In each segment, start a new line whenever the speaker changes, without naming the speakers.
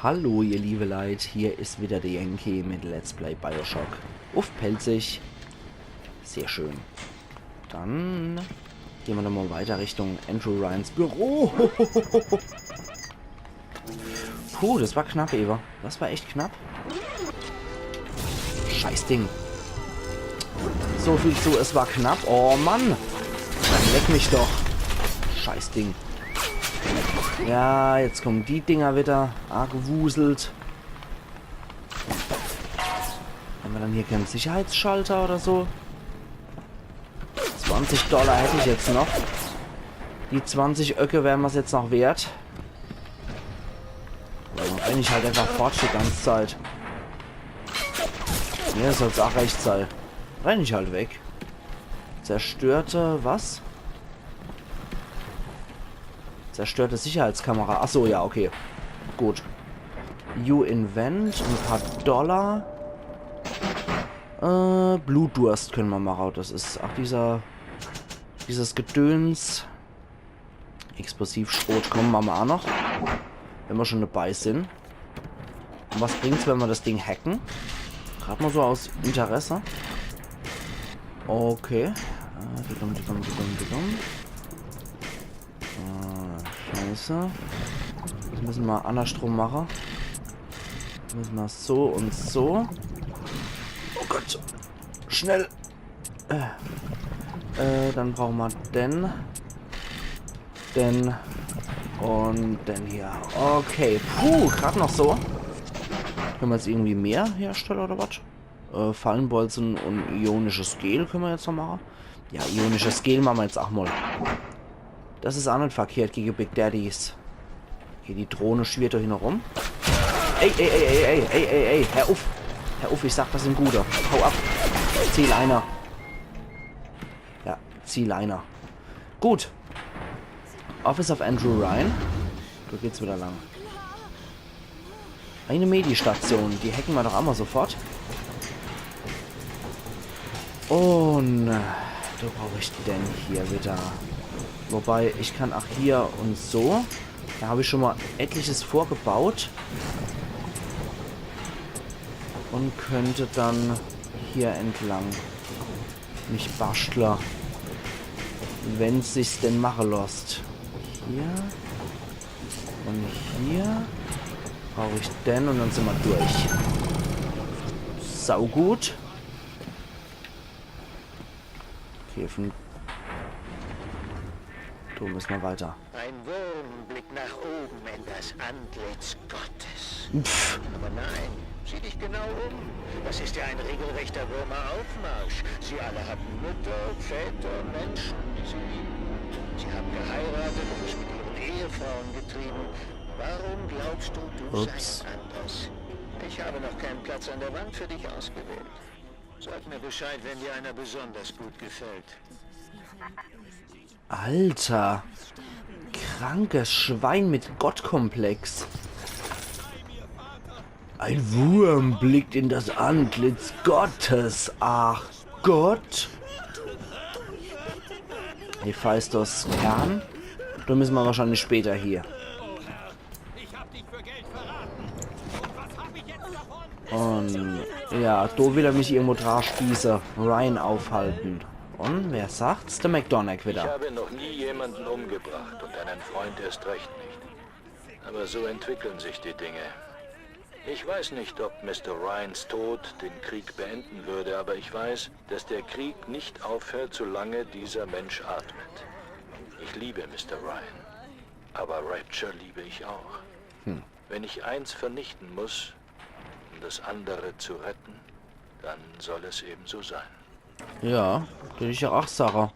Hallo ihr liebe Leid, hier ist wieder der Yankee mit Let's Play Bioshock. Uff, pelzig. Sehr schön. Dann gehen wir nochmal weiter Richtung Andrew Ryans Büro. Puh, das war knapp, Eva. Das war echt knapp. Scheiß Ding. So viel zu, es war knapp. Oh Mann. Dann leck mich doch. Scheiß Ding. Ja, jetzt kommen die Dinger wieder. Gewuselt. Haben wir dann hier keinen Sicherheitsschalter oder so? $20 hätte ich jetzt noch. Die 20 Öcke wären wir es jetzt noch wert. Dann renne ich halt einfach fort die ganze Zeit. Mir soll es auch recht sein. Renne ich halt weg. Zerstörte was? Zerstörte Sicherheitskamera. Achso, ja, okay. Gut. You invent. Ein paar Dollar. Blutdurst können wir machen. Das ist auch dieses Gedöns. Explosivschrot kommen wir auch noch. Wenn wir schon dabei sind. Und was bringt's, wenn wir das Ding hacken? Gerade mal so aus Interesse. Okay. Scheiße. Das müssen wir andersrum machen. Das müssen wir so und so. Oh Gott. Schnell. Dann brauchen wir den und den hier. Okay. Puh, gerade noch so. Können wir jetzt irgendwie mehr herstellen oder was? Fallenbolzen und ionisches Gel können wir jetzt noch machen. Ja, ionisches Gel machen wir jetzt auch mal. Das ist auch nicht verkehrt gegen Big Daddies. Okay, die Drohne schwirrt da hin rum. Ey, Herr Uff, ich sag, das sind gute. Hau ab. Ziel einer. Ja, Ziel einer. Gut. Office of Andrew Ryan. Da geht's wieder lang. Eine Medistation. Die hacken wir doch auch mal sofort. Und da brauche ich denn hier wieder. Wobei, ich kann auch hier und so. Da habe ich schon mal etliches vorgebaut. Und könnte dann hier entlang. Nicht Bastler. Wenn es sich denn machen lässt. Hier. Und hier. Brauche ich den und dann sind wir durch. Saugut. Okay, von da müssen wir weiter.
Ein Wurmblick nach oben in das Antlitz Gottes.
Pff.
Aber nein, sieh dich genau um. Das ist ja ein regelrechter Würmeraufmarsch. Sie alle hatten Mütter, Väter, Menschen, die sie lieben. Sie haben geheiratet und es mit ihren Ehefrauen getrieben. Warum glaubst du, du seist anders? Ich habe noch keinen Platz an der Wand für dich ausgewählt. Sag mir Bescheid, wenn dir einer besonders gut gefällt.
Alter. Krankes Schwein mit Gottkomplex. Ein Wurm blickt in das Antlitz Gottes. Ach Gott. Hephaistos Kern. Da müssen wir wahrscheinlich später hier. Und ja, da will er mich irgendwo dran spießen. Ryan aufhalten. Und wer sagt's? Der McDonagh wieder.
Ich habe noch nie jemanden umgebracht und einen Freund erst recht nicht. Aber so entwickeln sich die Dinge. Ich weiß nicht, ob Mr. Ryans Tod den Krieg beenden würde, aber ich weiß, dass der Krieg nicht aufhört, solange dieser Mensch atmet. Ich liebe Mr. Ryan, aber Rapture liebe ich auch. Wenn ich eins vernichten muss, um das andere zu retten, dann soll es eben so sein.
Ja, das ist ja auch Sache.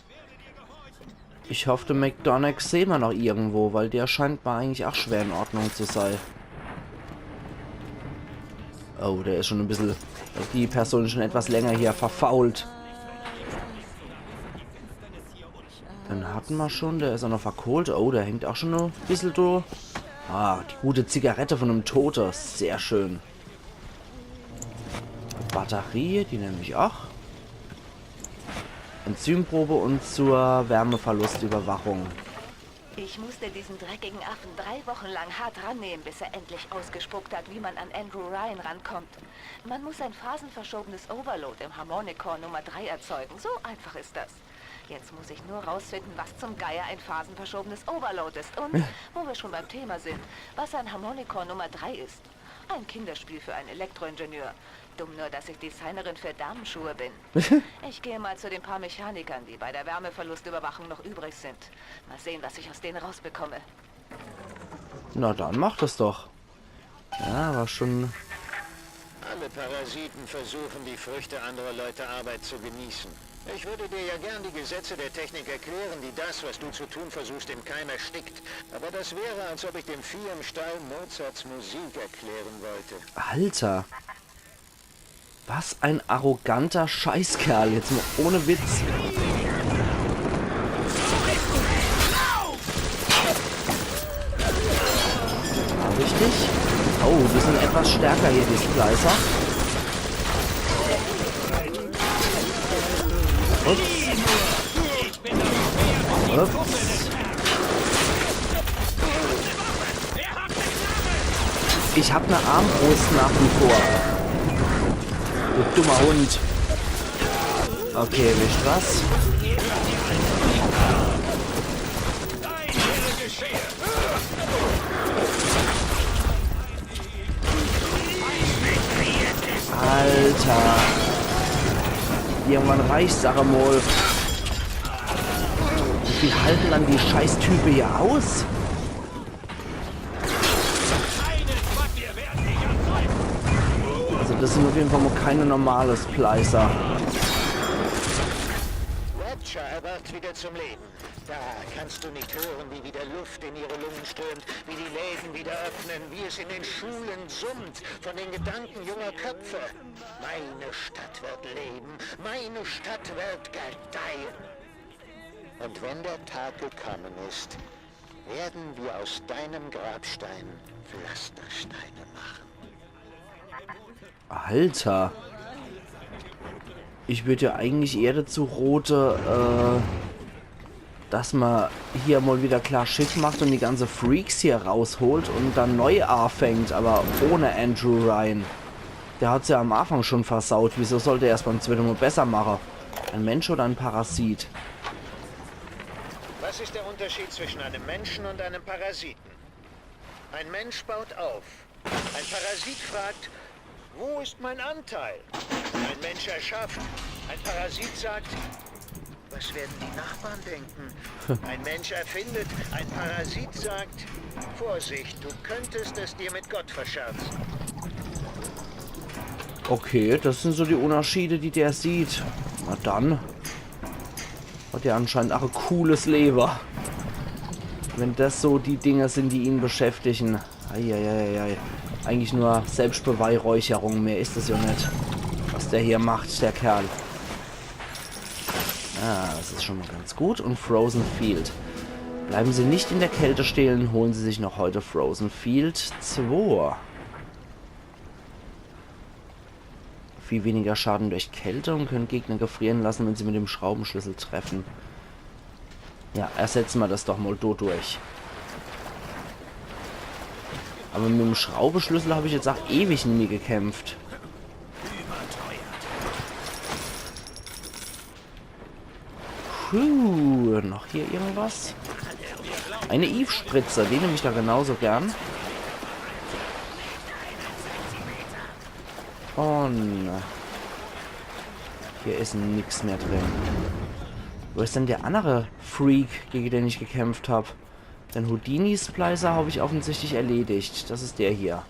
Ich hoffe, den McDonagh sehen wir noch irgendwo, weil der scheint mal eigentlich auch schwer in Ordnung zu sein. Oh, der ist schon ein bisschen... Die Person ist schon etwas länger hier verfault. Dann hatten wir schon, der ist auch noch verkohlt. Oh, der hängt auch schon ein bisschen durch. Ah, die gute Zigarette von einem Toten. Sehr schön. Batterie, die nehme ich auch. Enzymprobe und zur Wärmeverlustüberwachung.
Ich musste diesen dreckigen Affen 3 Wochen lang hart rannehmen, bis er endlich ausgespuckt hat, wie man an Andrew Ryan rankommt. Man muss ein phasenverschobenes Overload im Harmonicore Nummer 3 erzeugen. So einfach ist das. Jetzt muss ich nur rausfinden, was zum Geier ein phasenverschobenes Overload ist. Und, wo wir schon beim Thema sind, was ein Harmonicore Nummer 3 ist. Ein Kinderspiel für einen Elektroingenieur. Dumm nur, dass ich Designerin für Damenschuhe bin. Ich gehe mal zu den paar Mechanikern, die bei der Wärmeverlustüberwachung noch übrig sind. Mal sehen, was ich aus denen rausbekomme.
Na dann mach das doch. Ja, war schon...
Alle Parasiten versuchen, die Früchte anderer Leute Arbeit zu genießen. Ich würde dir ja gern die Gesetze der Technik erklären, die das, was du zu tun versuchst, im Keim erstickt. Aber das wäre, als ob ich dem Vieh im Stall Mozarts Musik erklären wollte.
Alter. Was ein arroganter Scheißkerl. Jetzt mal ohne Witz. War richtig? Oh, die sind etwas stärker hier, die Splicer. Ups. Ups. Ich hab eine Armbrust nach wie vor. Du dummer Hund. Okay, wischt was. Alter. Irgendwann reicht's, Aramol. Wie halten dann die Scheißtype hier aus? Also das sind auf jeden Fall mal keine normale Splicer.
Rapture erwacht wieder zum Leben. Da kannst du nicht hören, wie wieder Luft in ihre Lungen strömt, wie die Läden wieder öffnen, wie es in den Schulen summt, von den Gedanken junger Köpfe. Meine Stadt wird leben, meine Stadt wird gedeihen. Und wenn der Tag gekommen ist, werden wir aus deinem Grabstein Pflastersteine machen.
Alter. Ich würde ja eigentlich eher dazu rote, dass man hier mal wieder klar Schiff macht und die ganze Freaks hier rausholt und dann neu anfängt, aber ohne Andrew Ryan. Der hat es ja am Anfang schon versaut. Wieso sollte er es beim zweiten Mal besser machen? Ein Mensch oder ein Parasit?
Was ist der Unterschied zwischen einem Menschen und einem Parasiten? Ein Mensch baut auf. Ein Parasit fragt, wo ist mein Anteil? Ein Mensch erschafft. Ein Parasit sagt, was werden die Nachbarn denken? Ein Mensch erfindet. Ein Parasit sagt, Vorsicht, du könntest es dir mit Gott verscherzen.
Okay, das sind so die Unterschiede, die der sieht. Na dann. Hat er anscheinend auch ein cooles Leber. Wenn das so die Dinge sind, die ihn beschäftigen. Eieieiei. Eigentlich nur Selbstbeweihräucherung, mehr ist es ja nicht. Was der hier macht, der Kerl. Ah, das ist schon mal ganz gut. Und Frozen Field. Bleiben Sie nicht in der Kälte stehen, holen Sie sich noch heute Frozen Field 2. Viel weniger Schaden durch Kälte und können Gegner gefrieren lassen, wenn sie mit dem Schraubenschlüssel treffen. Ja, ersetzen wir das doch mal durch. Aber mit dem Schraubenschlüssel habe ich jetzt auch ewig nie gekämpft. Puh, noch hier irgendwas? Eine Eve-Spritze, die nehme ich da genauso gern. Und hier ist nichts mehr drin. Wo ist denn der andere Freak, gegen den ich gekämpft habe? Den Houdini-Splicer habe ich offensichtlich erledigt. Das ist der hier.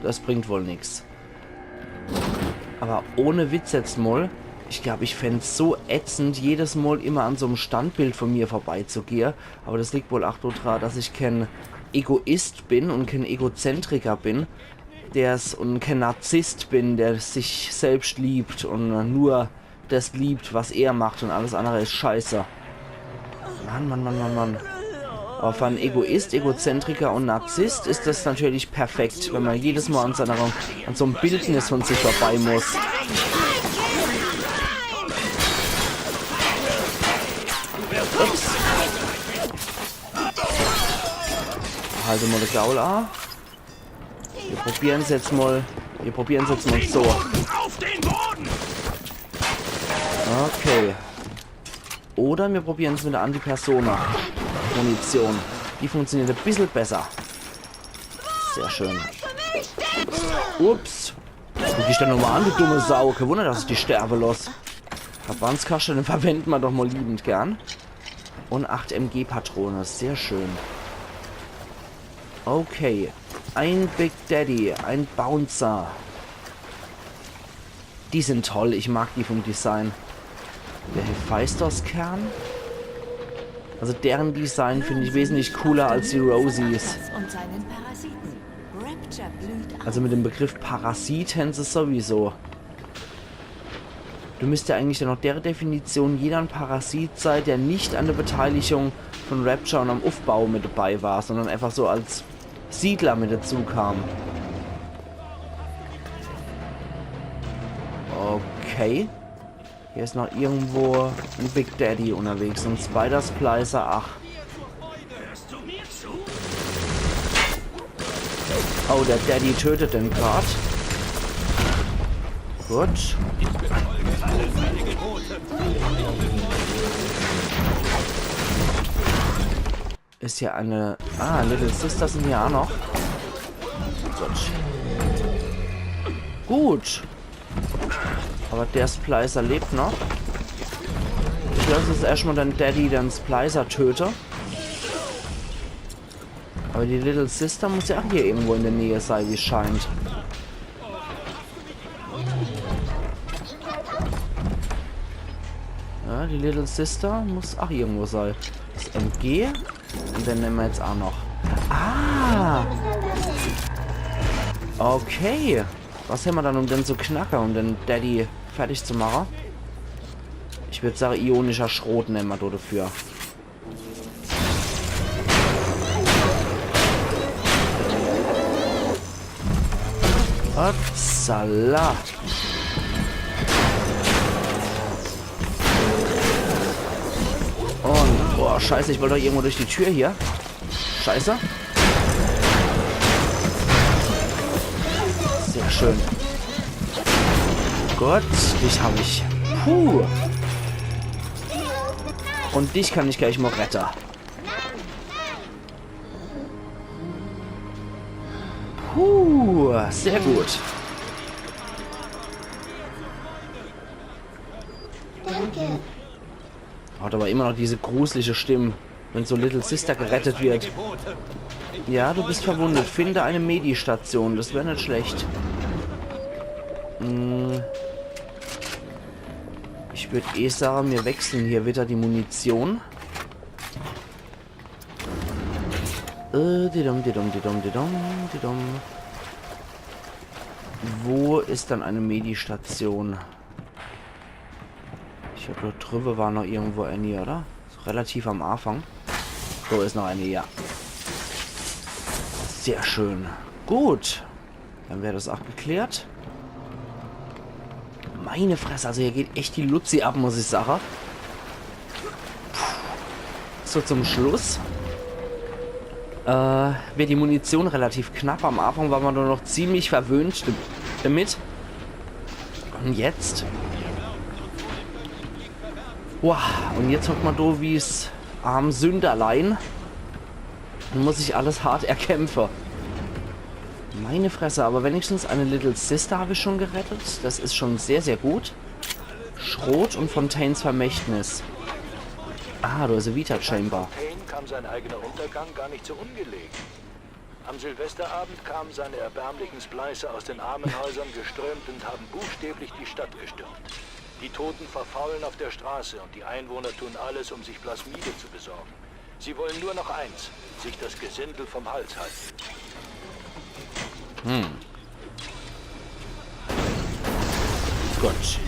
Das bringt wohl nichts. Aber ohne Witz jetzt mal. Ich glaube, ich fände es so ätzend, jedes Mal immer an so einem Standbild von mir vorbeizugehen. Aber das liegt wohl auch daran, dass ich kein Egoist bin und kein Egozentriker bin. Und kein Narzisst bin, der sich selbst liebt und nur das liebt, was er macht und alles andere ist scheiße. Mann. Aber für einen Egoist, Egozentriker und Narzisst ist das natürlich perfekt, wenn man jedes Mal an so einem Bildnis von sich vorbei muss. Ups. Halte mal das Gaul an. Wir probieren es jetzt mal. Wir probieren es jetzt mal so. Okay. Oder wir probieren es mit der Anti-Persona-Munition. Die funktioniert ein bisschen besser. Sehr schön. Ups. Guck dich dann nochmal an, du dumme Sau. Kein Wunder, dass ich die sterbe los. Verbandskasten verwenden wir doch mal liebend gern. Und 8 MG-Patrone. Sehr schön. Okay. Ein Big Daddy. Ein Bouncer. Die sind toll. Ich mag die vom Design. Der Hephaistos-Kern. Also deren Design finde ich wesentlich cooler als die Rosies. Also mit dem Begriff Parasit hätten sie sowieso. Du müsst ja eigentlich dann noch der Definition jeder ein Parasit sein, der nicht an der Beteiligung von Rapture und am Aufbau mit dabei war, sondern einfach so als Siedler mit dazu kam. Okay. Hier ist noch irgendwo ein Big Daddy unterwegs. Und Spider Splicer, ach. Oh, der Daddy tötet den gerade. Gut. Ist hier eine... Ah, Little Sisters sind hier auch noch. Gut. Gut. Aber der Splicer lebt noch. Ich lasse jetzt erstmal den Daddy, den Splicer töte. Aber die Little Sister muss ja auch hier irgendwo in der Nähe sein, wie es scheint. Ja, die Little Sister muss auch irgendwo sein. Das MG. Und dann nehmen wir jetzt auch noch. Ah! Okay. Was haben wir dann, um den zu knacken, um den Daddy fertig zu machen? Ich würde sagen, ionischer Schrot nehmen wir dafür. Upsala. Und, boah, scheiße, ich wollte doch irgendwo durch die Tür hier. Scheiße. Sehr schön. Gott, dich habe ich. Puh. Und dich kann ich gleich mal retten. Puh, sehr gut.
Danke.
Hat aber immer noch diese gruselige Stimme, wenn so Little Sister gerettet wird. Ja, du bist verwundet. Finde eine Medistation. Das wäre nicht schlecht. Ich würde eh sagen, wir wechseln hier wieder die Munition. Wo ist dann eine Medistation? Ich glaube, dort drüber war noch irgendwo eine, oder? So relativ am Anfang. So ist noch eine, ja. Sehr schön. Gut. Dann wäre das auch geklärt. Meine Fresse, also hier geht echt die Luzi ab, muss ich sagen. Puh. So zum Schluss. Wird die Munition relativ knapp. Am Anfang war man nur noch ziemlich verwöhnt damit. Und jetzt? Wow, und jetzt hockt man da wie es arm Sünderlein. Dann muss ich alles hart erkämpfen. Meine Fresse, aber wenigstens eine Little Sister habe ich schon gerettet. Das ist schon sehr, sehr gut. Schrot und Fontaines Vermächtnis. Ah, du hast eine Vita Chamber.
Fontaine kam sein eigener Untergang gar nicht so ungelegen. Am Silvesterabend kamen seine erbärmlichen Splicer aus den Armenhäusern geströmt und haben buchstäblich die Stadt gestürmt. Die Toten verfaulen auf der Straße und die Einwohner tun alles, um sich Plasmide zu besorgen. Sie wollen nur noch eins, sich das Gesindel vom Hals halten.
Gut.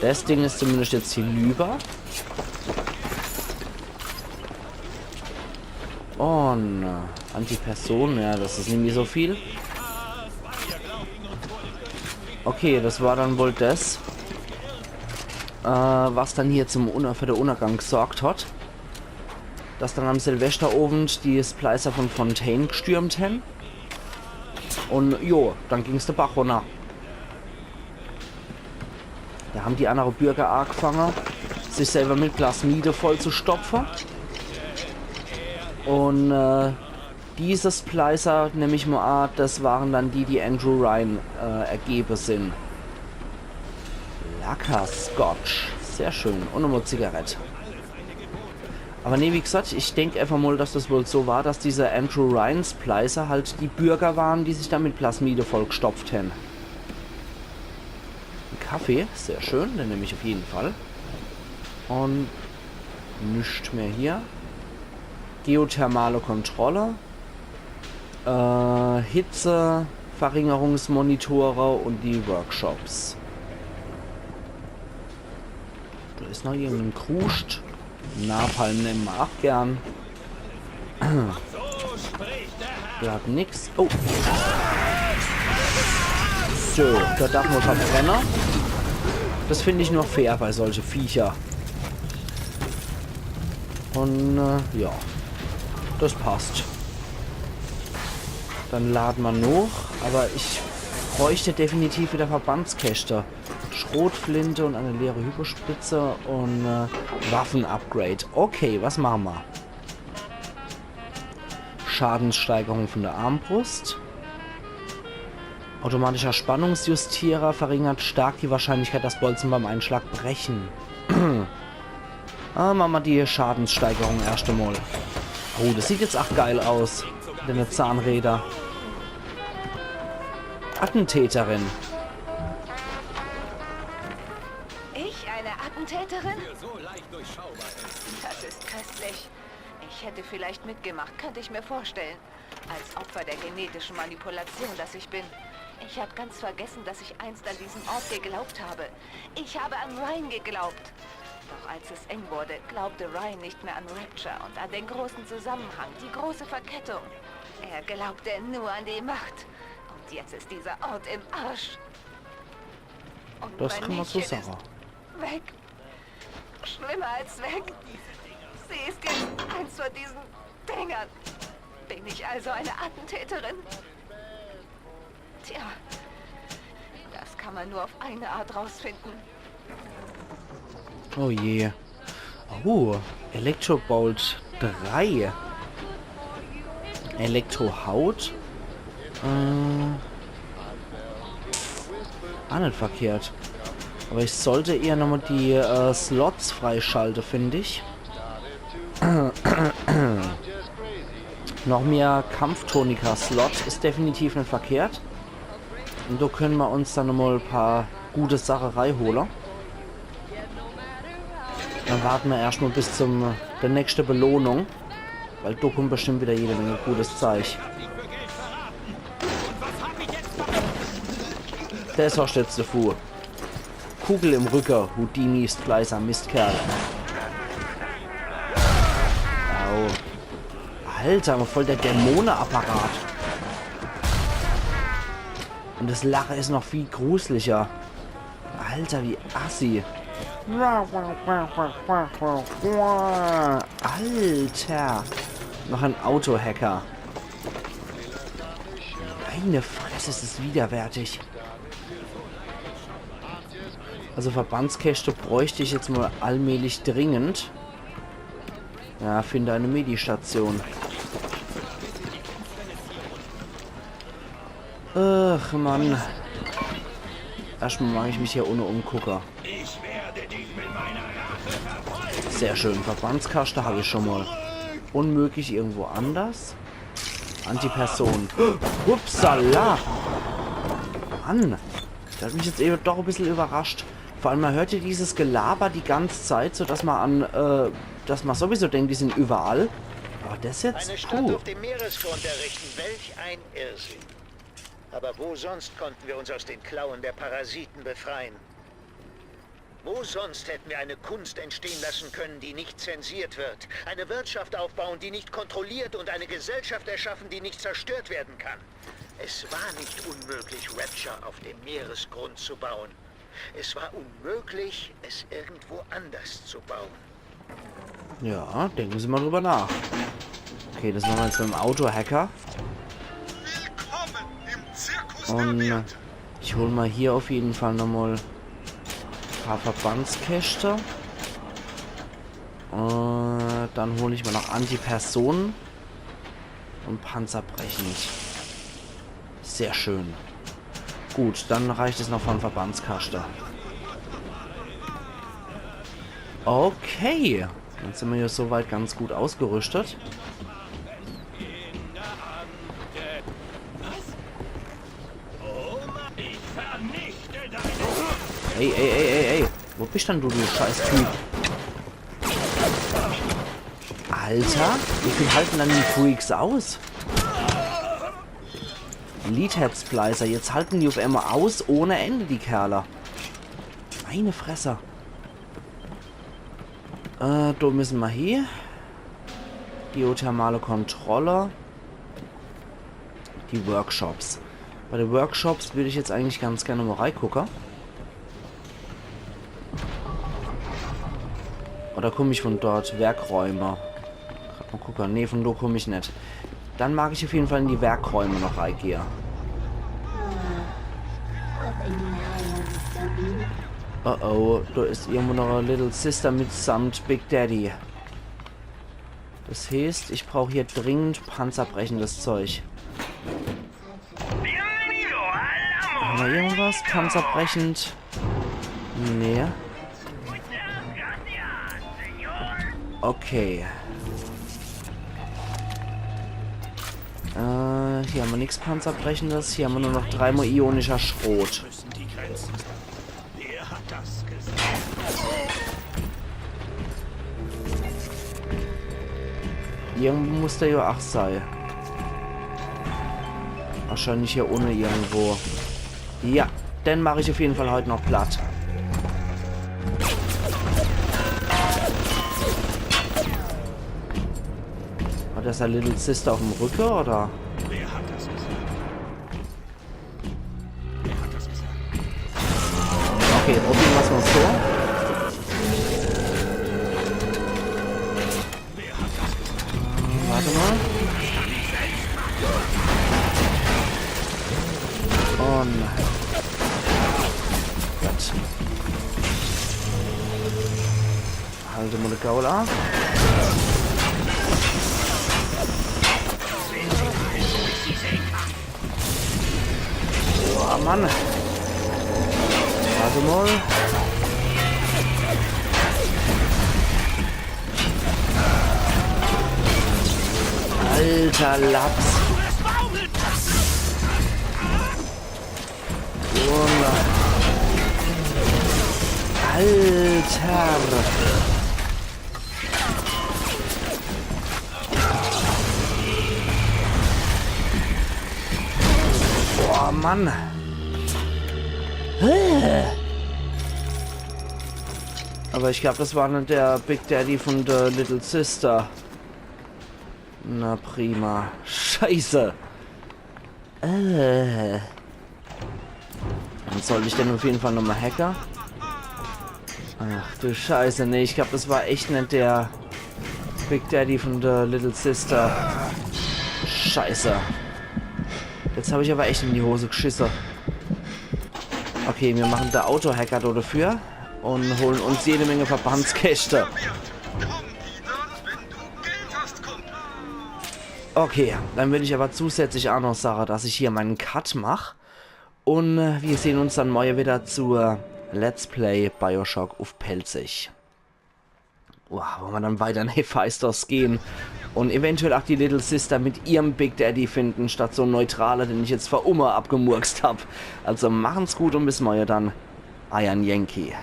Das Ding ist zumindest jetzt hinüber. Und Antiperson, ja, das ist nämlich so viel. Okay, das war dann wohl das. was dann hier für den Untergang gesorgt hat. Dass dann am Silvesterabend die Splicer von Fontaine gestürmt haben. Und jo, dann ging es der Bach runter. Da haben die anderen Bürger angefangen, sich selber mit Plasmide voll zu stopfen. Und diese Splicer, nehme ich mal an, das waren dann die Andrew Ryan ergeben sind. Lecker Scotch. Sehr schön. Und nochmal Zigarette. Aber ne, wie gesagt, ich denke einfach mal, dass das wohl so war, dass diese Andrew Ryan Splicer halt die Bürger waren, die sich da mit Plasmide vollgestopft haben. Ein Kaffee, sehr schön, den nehme ich auf jeden Fall. Und nichts mehr hier. Geothermale Kontrolle. Hitze, Verringerungsmonitore und die Workshops. Da ist noch irgendein Kruscht. Napalm nehmen wir auch gern. Der hat nix. Oh. So, da darf man Verbrenner. Das finde ich nur fair bei solchen Viecher. Und ja, das passt. Dann laden wir noch. Aber ich bräuchte definitiv wieder Verbandskäste. Schrotflinte und eine leere Hypospritze und Waffen-Upgrade. Okay, was machen wir? Schadenssteigerung von der Armbrust. Automatischer Spannungsjustierer verringert stark die Wahrscheinlichkeit, dass Bolzen beim Einschlag brechen. Machen wir die Schadenssteigerung erst einmal. Oh, das sieht jetzt auch geil aus. Mit den Zahnräder. Attentäterin.
Attentäterin? Das ist köstlich. Ich hätte vielleicht mitgemacht, könnte ich mir vorstellen. Als Opfer der genetischen Manipulation, das ich bin. Ich habe ganz vergessen, dass ich einst an diesen Ort geglaubt habe. Ich habe an Ryan geglaubt. Doch als es eng wurde, glaubte Ryan nicht mehr an Rapture und an den großen Zusammenhang, die große Verkettung. Er glaubte nur an die Macht. Und jetzt ist dieser Ort im Arsch. Und
Das kann man so sagen.
Weg. Schlimmer als weg. Sie ist jetzt eins von diesen Dingern. Bin ich also eine Attentäterin? Tja, das kann man nur auf eine Art rausfinden.
Oh je. Oh, Elektrobolt 3. Elektrohaut. Auch nicht verkehrt. Aber ich sollte eher nochmal die Slots freischalten, finde ich. Noch mehr Kampftonika-Slot ist definitiv nicht verkehrt. Und da können wir uns dann nochmal ein paar gute Sachen reinholen. Dann warten wir erstmal bis zum der nächste Belohnung. Weil da kommt bestimmt wieder jede Menge gutes Zeug. Der ist auch jetzt davor. Kugel im Rücken, Houdini ist Fleißer Mistkerl. Au. Alter, voll der Dämonenapparat. Und das Lachen ist noch viel gruseliger. Alter, wie assi. Alter. Noch ein Autohacker. Meine Fresse, ist es widerwärtig. Also Verbandskäste bräuchte ich jetzt mal allmählich dringend. Ja, finde eine Medistation. Ach, Mann. Erstmal mache ich mich hier ohne Umgucker. Sehr schön. Verbandskaste habe ich schon mal. Unmöglich irgendwo anders. Antiperson. Upsala. Mann. Das hat mich jetzt eben doch ein bisschen überrascht. Vor allem, man hört hier dieses Gelaber die ganze Zeit, so dass man dass man sowieso denkt, die sind überall. Aber das jetzt...
Eine Stadt auf dem Meeresgrund errichten. Welch ein Irrsinn. Aber wo sonst konnten wir uns aus den Klauen der Parasiten befreien? Wo sonst hätten wir eine Kunst entstehen lassen können, die nicht zensiert wird? Eine Wirtschaft aufbauen, die nicht kontrolliert und eine Gesellschaft erschaffen, die nicht zerstört werden kann? Es war nicht unmöglich, Rapture auf dem Meeresgrund zu bauen. Es war unmöglich, es irgendwo anders zu bauen.
Ja, denken Sie mal drüber nach. Okay, das machen wir jetzt beim Auto-Hacker. Und ich hole mal hier auf jeden Fall nochmal ein paar Verbandskäste. Dann hole ich mal noch Antipersonen und panzerbrechend. Sehr schön. Gut, dann reicht es noch von Verbandskaste. Okay. Jetzt sind wir hier soweit ganz gut ausgerüstet. Ey. Wo bist denn du scheiß Typ? Alter, wie viel halten dann die Freaks aus? Leadhead Splicer, jetzt halten die auf einmal aus ohne Ende, die Kerle. Meine Fresse. Da müssen wir hier. Geothermale Kontrolle. Die Workshops. Bei den Workshops würde ich jetzt eigentlich ganz gerne mal reingucken. Oder komme ich von dort? Werkräume. Gerade mal gucken. Nee, von da komme ich nicht. Dann mag ich auf jeden Fall in die Werkräume noch reingehen. Oh, da ist irgendwo noch eine Little Sister mitsamt Big Daddy. Das heißt, ich brauche hier dringend panzerbrechendes Zeug. Haben wir irgendwas? Panzerbrechend? Nee. Okay. Hier haben wir nichts Panzerbrechendes. Hier haben wir nur noch 3-mal ionischer Schrot. Irgendwo muss der ja auch sein. Wahrscheinlich hier ohne irgendwo. Ja, dann mache ich auf jeden Fall heute noch platt. Hat das eine Little Sister auf dem Rücken, oder?
Wer hat das gesagt?
Okay, probieren wir es mal so. Warte mal. Oh nein. Gott. Halte mal die Gaula. Oh Mann. Warte mal. Alter Laps. Junge. Alter. Boah, Mann. Aber ich glaube, das war nicht der Big Daddy von der Little Sister. Na prima. Scheiße. Dann sollte ich denn auf jeden Fall nochmal hacken. Ach du Scheiße. Nee, ich glaube, das war echt nicht der Big Daddy von der Little Sister. Scheiße. Jetzt habe ich aber echt in die Hose geschissen. Okay, wir machen der Auto-Hacker dafür und holen uns jede Menge Verbandskäste. Okay, dann will ich aber zusätzlich auch noch sagen, dass ich hier meinen Cut mache. Und wir sehen uns dann morgen wieder zur Let's Play Bioshock auf Pelzig. Wow, wollen wir dann weiter in Hephaistos gehen und eventuell auch die Little Sister mit ihrem Big Daddy finden, statt so ein neutraler, den ich jetzt vor Ummer abgemurkst habe. Also machen's gut und bis morgen dann. Iron Yankee.